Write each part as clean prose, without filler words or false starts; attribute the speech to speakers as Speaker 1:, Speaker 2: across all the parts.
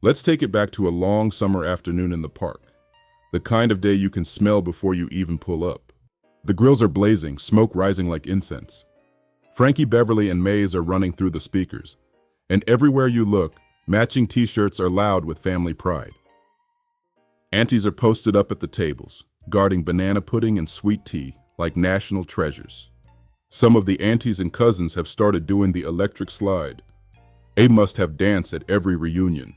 Speaker 1: Let's take it back to a long summer afternoon in the park, the kind of day you can smell before you even pull up. The grills are blazing, smoke rising like incense. Frankie Beverly and Mays are running through the speakers, and everywhere you look, matching t-shirts are loud with family pride. Aunties are posted up at the tables, guarding banana pudding and sweet tea like national treasures. Some of the aunties and cousins have started doing the electric slide. A must-have dance at every reunion.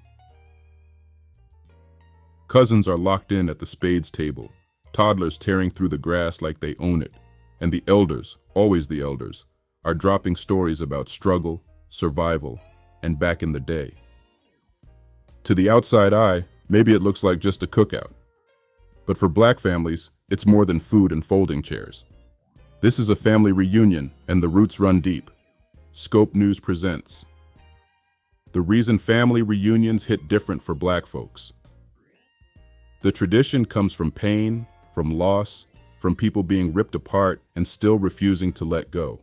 Speaker 1: Cousins are locked in at the spades table, toddlers tearing through the grass like they own it, and the elders, always the elders, are dropping stories about struggle, survival, and back in the day. To the outside eye, maybe it looks like just a cookout. But for Black families, it's more than food and folding chairs. This is a family reunion, and the roots run deep. Scope News presents the reason family reunions hit different for Black folks. The tradition comes from pain, from loss, from people being ripped apart and still refusing to let go.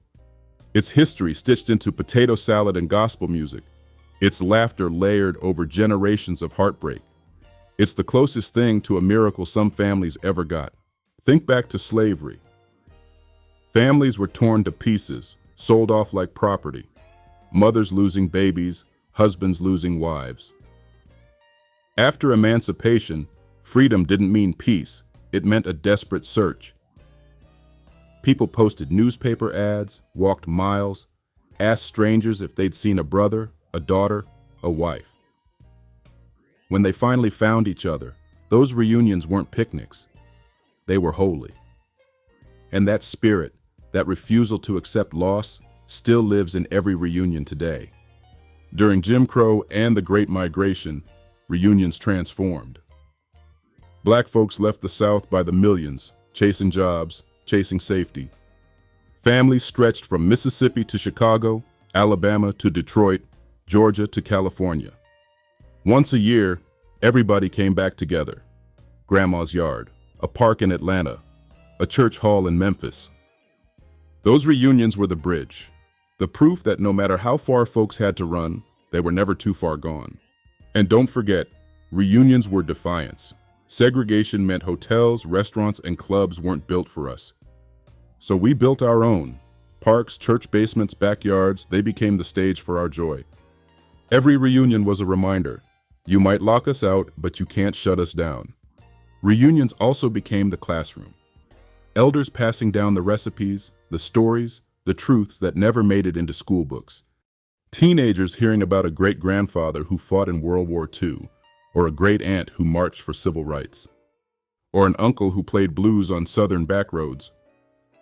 Speaker 1: It's history stitched into potato salad and gospel music. It's laughter layered over generations of heartbreak. It's the closest thing to a miracle some families ever got. Think back to slavery. Families were torn to pieces, sold off like property. Mothers losing babies, husbands losing wives. After emancipation, freedom didn't mean peace, it meant a desperate search. People posted newspaper ads, walked miles, asked strangers if they'd seen a brother, a daughter, a wife. When they finally found each other, those reunions weren't picnics. They were holy. And that spirit, that refusal to accept loss, still lives in every reunion today. During Jim Crow and the Great Migration, reunions transformed. Black folks left the South by the millions, chasing jobs, chasing safety. Families stretched from Mississippi to Chicago, Alabama to Detroit, Georgia to California. Once a year, everybody came back together. Grandma's yard, a park in Atlanta, a church hall in Memphis. Those reunions were the bridge, the proof that no matter how far folks had to run, they were never too far gone. And don't forget, reunions were defiance. Segregation meant hotels, restaurants, and clubs weren't built for us. So we built our own. Parks, church basements, backyards, they became the stage for our joy. Every reunion was a reminder. You might lock us out, but you can't shut us down. Reunions also became the classroom. Elders passing down the recipes, the stories, the truths that never made it into school books. Teenagers hearing about a great-grandfather who fought in World War II, or a great-aunt who marched for civil rights, or an uncle who played blues on southern backroads.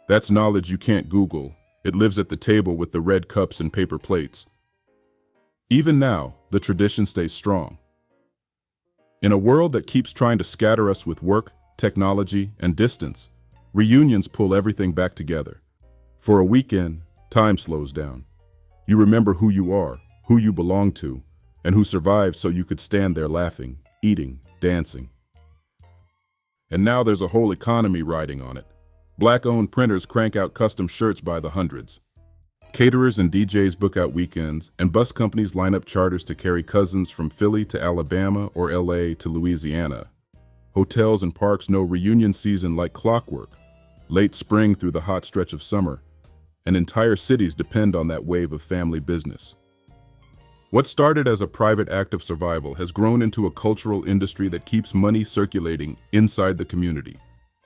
Speaker 1: That's knowledge you can't Google. It lives at the table with the red cups and paper plates. Even now, the tradition stays strong. In a world that keeps trying to scatter us with work, technology, and distance, reunions pull everything back together. For a weekend, time slows down. You remember who you are, who you belong to, and who survived so you could stand there laughing, eating, dancing. And now there's a whole economy riding on it. Black-owned printers crank out custom shirts by the hundreds. Caterers and DJs book out weekends, and bus companies line up charters to carry cousins from Philly to Alabama or LA to Louisiana. Hotels and parks know reunion season like clockwork, late spring through the hot stretch of summer, and entire cities depend on that wave of family business. What started as a private act of survival has grown into a cultural industry that keeps money circulating inside the community.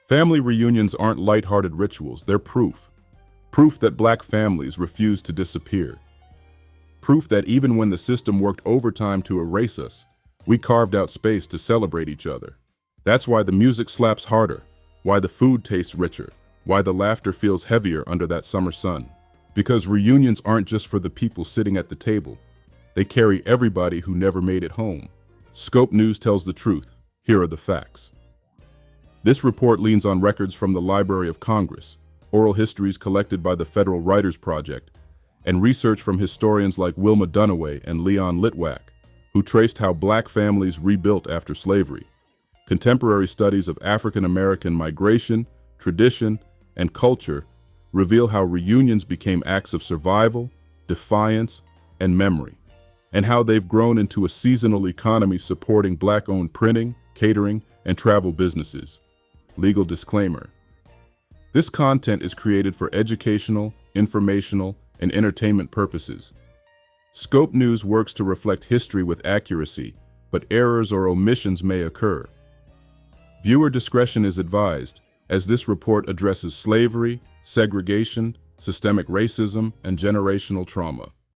Speaker 1: Family reunions aren't lighthearted rituals, they're proof. Proof that Black families refuse to disappear. Proof that even when the system worked overtime to erase us, we carved out space to celebrate each other. That's why the music slaps harder, why the food tastes richer, why the laughter feels heavier under that summer sun. Because reunions aren't just for the people sitting at the table. They carry everybody who never made it home. Scope News tells the truth. Here are the facts. This report leans on records from the Library of Congress, oral histories collected by the Federal Writers Project, and research from historians like Wilma Dunaway and Leon Litwack, who traced how Black families rebuilt after slavery. Contemporary studies of African American migration, tradition, and culture reveal how reunions became acts of survival, defiance, and memory. and how they've grown into a seasonal economy supporting Black-owned printing, catering, and travel businesses. Legal disclaimer. This content is created for educational, informational, and entertainment purposes. Scope News works to reflect history with accuracy, but errors or omissions may occur. Viewer discretion is advised, as this report addresses slavery, segregation, systemic racism, and generational trauma.